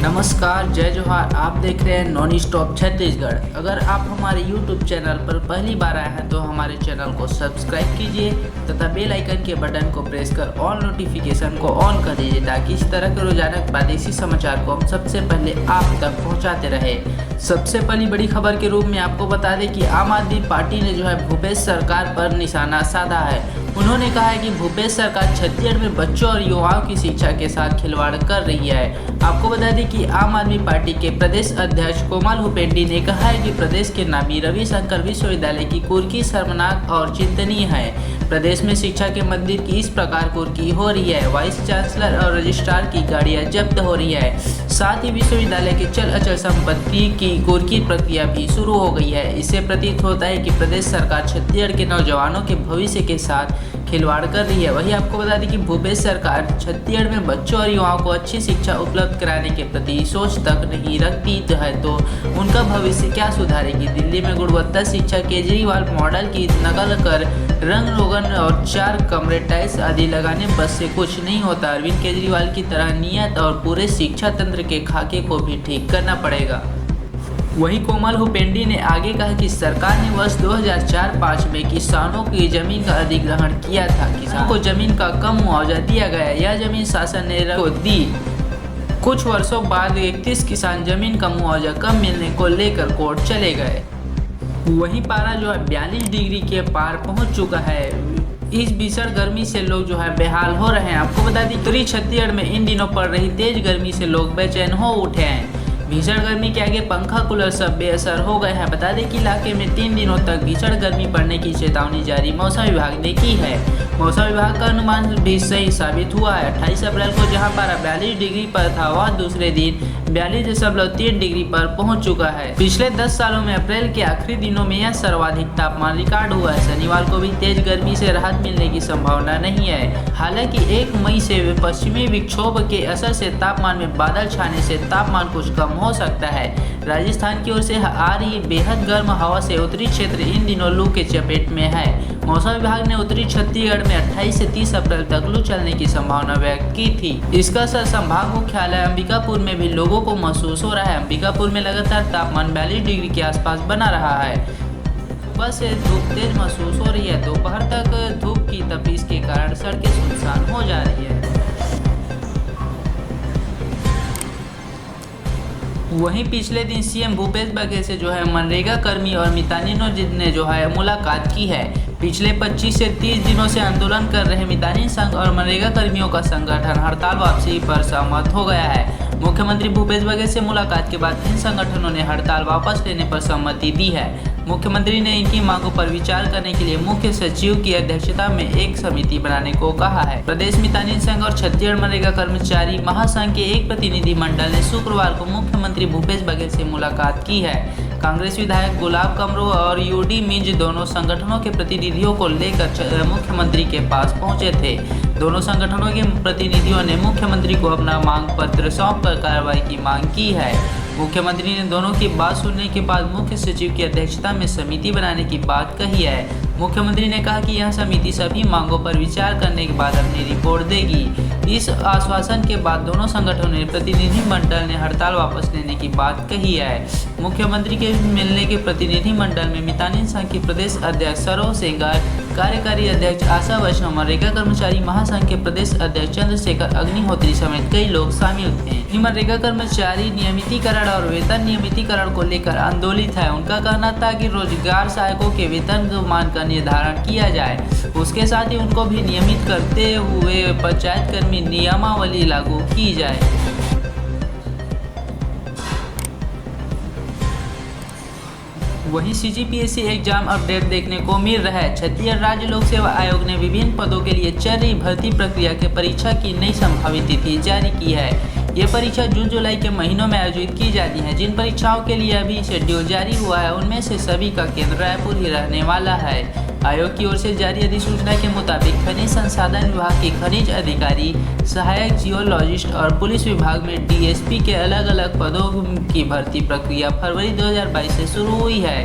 नमस्कार, जय जोहार। आप देख रहे हैं नॉन स्टॉप छत्तीसगढ़। अगर आप हमारे YouTube चैनल पर पहली बार आए हैं तो हमारे चैनल को सब्सक्राइब कीजिए तथा बेल आइकन के बटन को प्रेस कर ऑल नोटिफिकेशन को ऑन कर दीजिए ताकि इस तरह के रोजाना प्रादेशिक समाचार को हम सबसे पहले आप तक पहुंचाते रहे। सबसे पहली बड़ी खबर के रूप में आपको बता दें कि आम आदमी पार्टी ने जो है भूपेश सरकार पर निशाना साधा है। उन्होंने कहा है कि भूपेश सरकार छत्तीसगढ़ में बच्चों और युवाओं की शिक्षा के साथ खिलवाड़ कर रही है। आपको बता दें कि आम आदमी पार्टी के प्रदेश अध्यक्ष कोमल हुपेंडी ने कहा है कि प्रदेश के नामी रविशंकर विश्वविद्यालय की कुर्की शर्मनाक और चिंतनीय है। प्रदेश में शिक्षा के मंदिर की इस प्रकार कुर्की हो रही है। वाइस चांसलर और रजिस्ट्रार की गाड़ियां जब्त हो रही है। साथ ही विश्वविद्यालय के चल अचल संपत्ति की कुर्की प्रक्रिया भी शुरू हो गई है। इससे प्रतीत होता है कि प्रदेश सरकार छत्तीसगढ़ के नौजवानों के भविष्य के साथ खिलवाड़ कर रही है। वहीं आपको बता दें कि भूपेश सरकार छत्तीसगढ़ में बच्चों और युवाओं को अच्छी शिक्षा उपलब्ध कराने के प्रति सोच तक नहीं रखती है तो उनका भविष्य क्या सुधारेगी। दिल्ली में गुणवत्ता शिक्षा केजरीवाल मॉडल की नकल कर रंग रोगन और 4 कमरे टाइल्स आदि लगाने बस से कुछ नहीं होता। अरविंद केजरीवाल की तरह नियत और पूरे शिक्षा तंत्र के खाके को भी ठीक करना पड़ेगा। वहीं कोमल हुपेंडी ने आगे कहा कि सरकार ने वर्ष 2004-05 में किसानों की जमीन का अधिग्रहण किया था। किसानों को जमीन का कम मुआवजा दिया गया। यह जमीन शासन ने को दी। कुछ वर्षों बाद 31 किसान जमीन का मुआवजा कम मिलने को लेकर कोर्ट चले गए। वहीं पारा जो है 42 डिग्री के पार पहुंच चुका है। इस भीषण गर्मी से लोग जो है बेहाल हो रहे हैं। आपको बता दें उत्तरी छत्तीसगढ़ में इन दिनों पड़ रही तेज गर्मी से लोग बेचैन हो उठे हैं। भीषण गर्मी के आगे पंखा कूलर सब बेअसर हो गए हैं। बता दें कि इलाके में 3 दिनों तक भीषण गर्मी पड़ने की चेतावनी जारी मौसम विभाग ने की है। मौसम विभाग का अनुमान भी सही साबित हुआ है। 28 अप्रैल को जहां पारा 42 डिग्री पर था वह दूसरे दिन 42.3 डिग्री पर पहुंच चुका है। पिछले 10 सालों में अप्रैल के आखिरी दिनों में यह सर्वाधिक तापमान रिकॉर्ड हुआ है। शनिवार को भी तेज गर्मी से राहत मिलने की संभावना नहीं है। हालांकि 1 मई से पश्चिमी विक्षोभ के असर से तापमान में बादल छाने से तापमान कुछ कम हो सकता है। राजस्थान की ओर से आ रही बेहद गर्म हवा से उत्तरी क्षेत्र इन दिनों लू के चपेट में है। मौसम विभाग ने उत्तरी छत्तीसगढ़ में 28 से 30 अप्रैल तक लू चलने की संभावना व्यक्त की थी। इसका असर संभाग मुख्यालय अंबिकापुर में भी लोगों को महसूस हो रहा है। अंबिकापुर में लगातार तापमान 42 डिग्री के आसपास बना रहा है। सुबह से धूप तेज महसूस हो रही है। दोपहर तक धूप की तपिश के कारण सड़कें सुनसान हो जा रही है। वहीं पिछले दिन सीएम भूपेश बघेल से जो है मनरेगा कर्मी और मितानिनों ने जो है मुलाकात की है। पिछले 25 से 30 दिनों से आंदोलन कर रहे मितानिन संघ और मनरेगा कर्मियों का संगठन हड़ताल वापसी पर सहमत हो गया है। मुख्यमंत्री भूपेश बघेल से मुलाकात के बाद इन संगठनों ने हड़ताल वापस लेने पर सहमति दी है। मुख्यमंत्री ने इनकी मांगों पर विचार करने के लिए मुख्य सचिव की अध्यक्षता में एक समिति बनाने को कहा है। प्रदेश मितानिन संघ और छत्तीसगढ़ मनरेगा कर्मचारी महासंघ के एक प्रतिनिधि मंडल ने शुक्रवार को मुख्यमंत्री भूपेश बघेल से मुलाकात की है। कांग्रेस विधायक गुलाब कमरो और यूडी मिंज दोनों संगठनों के प्रतिनिधियों को लेकर मुख्यमंत्री के पास पहुंचे थे। दोनों संगठनों के प्रतिनिधियों ने मुख्यमंत्री को अपना मांग पत्र सौंप कर कार्रवाई की मांग की है। मुख्यमंत्री ने दोनों की बात सुनने के बाद मुख्य सचिव की अध्यक्षता में समिति बनाने की बात कही है। मुख्यमंत्री ने कहा कि यह समिति सभी मांगों पर विचार करने के बाद अपनी रिपोर्ट देगी। इस आश्वासन के बाद दोनों संगठनों ने प्रतिनिधि मंडल ने हड़ताल वापस लेने की बात कही है। मुख्यमंत्री के मिलने के प्रतिनिधि मंडल में मितानिन संघ के प्रदेश अध्यक्ष सरोज सेंगार, कार्यकारी अध्यक्ष आशा वैष्णव, मनरेगा कर्मचारी महासंघ के प्रदेश अध्यक्ष चंद्रशेखर अग्निहोत्री समेत कई लोग शामिल थे। मनरेगा कर्मचारी नियमितीकरण और वेतन नियमितीकरण को लेकर आंदोलित है। उनका कहना था कि रोजगार सहायकों के वेतन मान का निर्धारण किया जाए, उसके साथ ही उनको भी नियमित करते हुए पंचायत कर्मी नियमावली लागू की जाए। वहीं सीजीपीएससी एग्जाम अपडेट देखने को मिल रहा है। छत्तीसगढ़ राज्य लोक सेवा आयोग ने विभिन्न पदों के लिए चल रही भर्ती प्रक्रिया के परीक्षा की नई संभावित तिथि जारी की है। ये परीक्षा जून जुलाई के महीनों में आयोजित की जाती है। जिन परीक्षाओं के लिए अभी शेड्यूल जारी हुआ है उनमें से सभी का केंद्र रायपुर ही रहने वाला है। आयोग की ओर से जारी अधिसूचना के मुताबिक खनिज संसाधन विभाग के खनिज अधिकारी, सहायक जियोलॉजिस्ट और पुलिस विभाग में डीएसपी के अलग अलग पदों की भर्ती प्रक्रिया फरवरी 2022 से शुरू हुई है।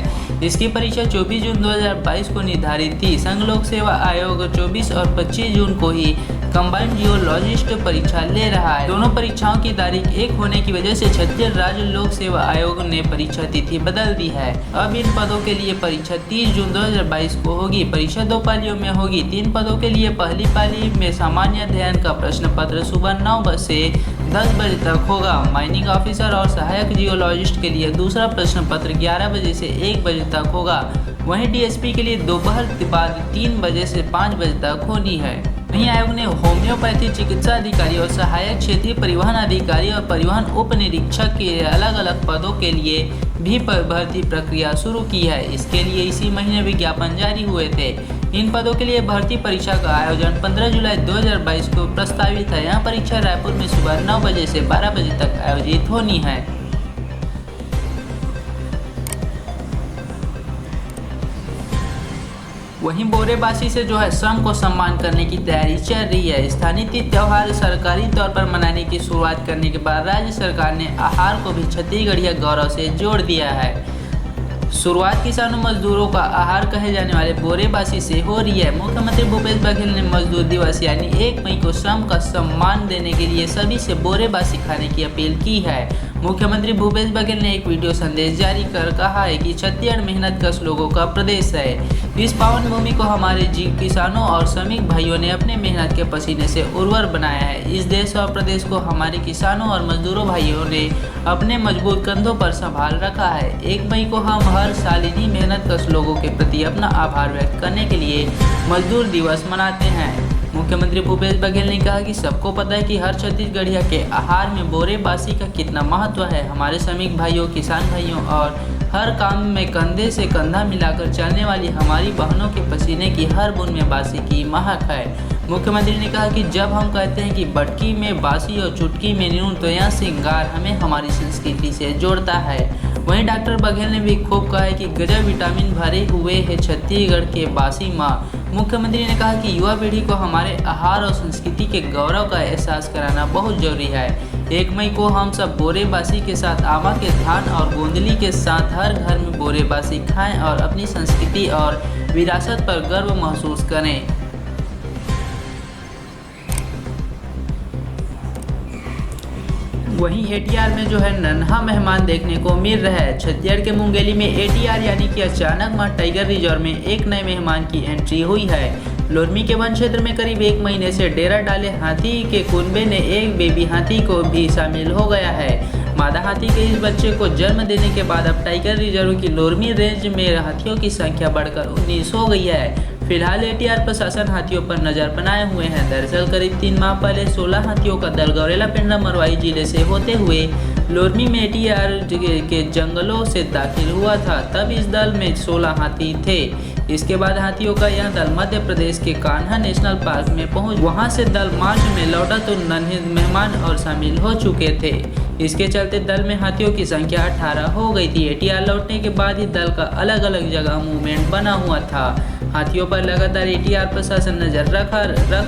इसकी परीक्षा 24 जून 2022 को निर्धारित थी। संघ लोक सेवा आयोग 24 और 25 जून को ही कंबाइंड जियोलॉजिस्ट परीक्षा ले रहा है। दोनों परीक्षाओं की तारीख एक होने की वजह से छत्तीसगढ़ राज्य लोक सेवा आयोग ने परीक्षा तिथि बदल दी है। अब इन पदों के लिए परीक्षा 30 जून 2022 को होगी। परीक्षा 2 पालियों में होगी। 3 पदों के लिए पहली पाली में सामान्य अध्ययन का प्रश्न पत्र सुबह 9 से 10 बजे तक होगा। माइनिंग ऑफिसर और सहायक जियोलॉजिस्ट के लिए दूसरा प्रश्न पत्र 11 बजे से 1 बजे तक होगा। वहीं डीएसपी के लिए दोपहर बाद 3 बजे से 5 बजे तक होनी है। वहीं आयोग ने होम्योपैथी चिकित्सा अधिकारी और सहायक क्षेत्रीय परिवहन अधिकारी और परिवहन उप निरीक्षक के अलग अलग पदों के लिए भी भर्ती प्रक्रिया शुरू की है। इसके लिए इसी महीने विज्ञापन जारी हुए थे। इन पदों के लिए भर्ती परीक्षा का आयोजन 15 जुलाई 2022 को प्रस्तावित है। यह परीक्षा रायपुर में सुबह 9 बजे से 12 बजे तक आयोजित होनी है। वहीं बोरेबासी से श्रम को सम्मान करने की तैयारी चल रही है। स्थानीय त्योहार सरकारी तौर पर मनाने की शुरुआत करने के बाद राज्य सरकार ने आहार को भी छत्तीसगढ़िया गौरव से जोड़ दिया है। शुरुआत किसानों मजदूरों का आहार कहे जाने वाले बोरेबासी से हो रही है। मुख्यमंत्री भूपेश बघेल ने मजदूर दिवस यानी 1 मई को श्रम का सम्मान देने के लिए सभी से बोरेबासी खाने की अपील की है। मुख्यमंत्री भूपेश बघेल ने एक वीडियो संदेश जारी कर कहा है कि छत्तीसगढ़ मेहनतकश लोगों का प्रदेश है। इस पावन भूमि को हमारे किसानों और श्रमिक भाइयों ने अपने मेहनत के पसीने से उर्वर बनाया है। इस देश और प्रदेश को हमारे किसानों और मजदूरों भाइयों ने अपने मजबूत कंधों पर संभाल रखा है। 1 मई को हम हर साल इन्हीं मेहनतकश लोगों के प्रति अपना आभार व्यक्त करने के लिए मजदूर दिवस मनाते हैं। मुख्यमंत्री भूपेश बघेल ने कहा कि सबको पता है कि हर छत्तीसगढ़िया के आहार में बोरेबासी का कितना महत्व है। हमारे श्रमिक भाइयों, किसान भाइयों और हर काम में कंधे से कंधा मिलाकर चलने वाली हमारी बहनों के पसीने की हर बूंद में बासी की महक है। मुख्यमंत्री ने कहा कि जब हम कहते हैं कि बटकी में बासी और चुटकी में नून, तो यह श्रृंगार हमें हमारी संस्कृति से जोड़ता है। वहीं डॉक्टर बघेल ने भी खूब कहा है कि गजब विटामिन भरे हुए है छत्तीसगढ़ के बासी माँ। मुख्यमंत्री ने कहा कि युवा पीढ़ी को हमारे आहार और संस्कृति के गौरव का एहसास कराना बहुत जरूरी है। 1 मई को हम सब बोरेबासी के साथ आमा के धान और गोंदली के साथ हर घर में बोरेबासी खाएं और अपनी संस्कृति और विरासत पर गर्व महसूस करें। वहीं एटीआर में नन्हा मेहमान देखने को मिल रहा है। छत्तीसगढ़ के मुंगेली में एटीआर यानी कि अचानक मां टाइगर रिजर्व में एक नए मेहमान की एंट्री हुई है। लोरमी के वन क्षेत्र में करीब 1 महीने से डेरा डाले हाथी के कुनबे ने एक बेबी हाथी को भी शामिल हो गया है। मादा हाथी के इस बच्चे को जन्म देने के बाद अब टाइगर रिजर्व की लोरमी रेंज में हाथियों की संख्या बढ़कर 19 हो गई है। फिलहाल एटीआर प्रशासन हाथियों पर नजर बनाए हुए हैं। दरअसल करीब 3 माह पहले 16 हाथियों का दल गौरेला पिंडा मरवाई जिले से होते हुए लोरमी में एटीआर के जंगलों से दाखिल हुआ था। तब इस दल में 16 हाथी थे। इसके बाद हाथियों का यह दल मध्य प्रदेश के कान्हा नेशनल पार्क में पहुंच वहां से दल मार्च में लौटा तो नन्हे मेहमान और शामिल हो चुके थे। इसके चलते दल में हाथियों की संख्या 18 हो गई थी। एटीआर लौटने के बाद ही दल का अलग अलग जगह मूवमेंट बना हुआ था। हाथियों पर लगातार एटीआर प्रशासन नजर रख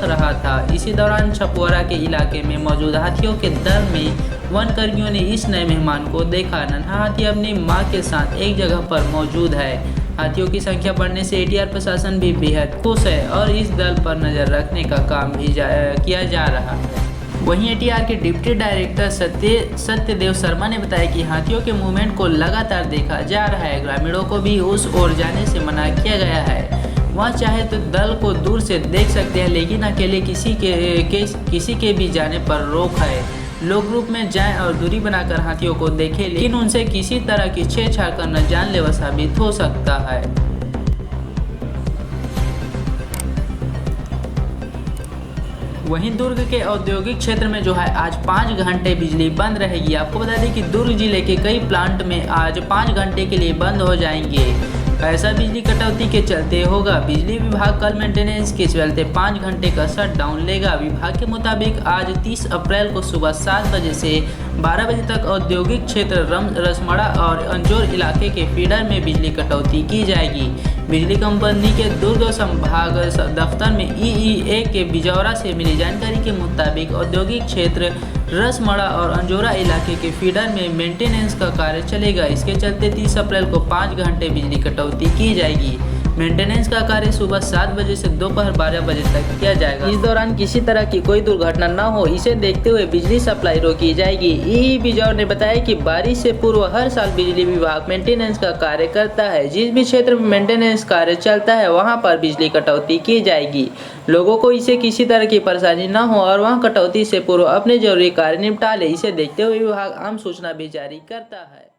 रहा था। इसी दौरान छपुआरा के इलाके में मौजूद हाथियों के दल में वन कर्मियों ने इस नए मेहमान को देखा। नन्हा हाथी अपनी मां के साथ एक जगह पर मौजूद है। हाथियों की संख्या बढ़ने से एटीआर प्रशासन भी बेहद खुश है और इस दल पर नजर रखने का काम भी किया जा रहा है। वहीं एटीआर के डिप्टी डायरेक्टर सत्यदेव शर्मा ने बताया कि हाथियों के मूवमेंट को लगातार देखा जा रहा है। ग्रामीणों को भी उस ओर जाने से मना किया गया है। वह चाहे तो दल को दूर से देख सकते हैं, लेकिन अकेले किसी के भी जाने पर रोक है। लोग ग्रुप में जाएं और दूरी बनाकर हाथियों को देखें, लेकिन उनसे किसी तरह की छेड़छाड़ करना जानलेवा साबित हो सकता है। वहीं दुर्ग के औद्योगिक क्षेत्र में आज 5 घंटे बिजली बंद रहेगी। आपको बता दें कि दुर्ग जिले के कई प्लांट में आज 5 घंटे के लिए बंद हो जाएंगे। ऐसा बिजली कटौती के चलते होगा। बिजली विभाग कल मेंटेनेंस के चलते 5 घंटे का शटडाउन लेगा। विभाग के मुताबिक आज 30 अप्रैल को सुबह 7 बजे से 12 बजे तक औद्योगिक क्षेत्र रसमड़ा और अंजोर इलाके के फीडर में बिजली कटौती की जाएगी। बिजली कंपनी के दुर्ग संभाग दफ्तर में EEA के बिजौरा से मिली जानकारी के मुताबिक औद्योगिक क्षेत्र रसमड़ा और अंजोरा इलाके के फीडर में मेंटेनेंस का कार्य चलेगा। इसके चलते 30 अप्रैल को 5 घंटे बिजली कटौती की जाएगी। मेंटेनेंस का कार्य सुबह 7 बजे से दोपहर 12 बजे तक किया जाएगा। इस दौरान किसी तरह की कोई दुर्घटना न हो, इसे देखते हुए बिजली सप्लाई रोकी जाएगी। ईई बिजौर ने बताया कि बारिश से पूर्व हर साल बिजली विभाग मेंटेनेंस का कार्य करता है। जिस भी क्षेत्र में मेंटेनेंस कार्य चलता है वहां पर बिजली कटौती की जाएगी। लोगों को इसे किसी तरह की परेशानी न हो और वहां कटौती से पूर्व अपने जरूरी कार्य निपटा ले, इसे देखते हुए विभाग आम सूचना भी जारी करता है।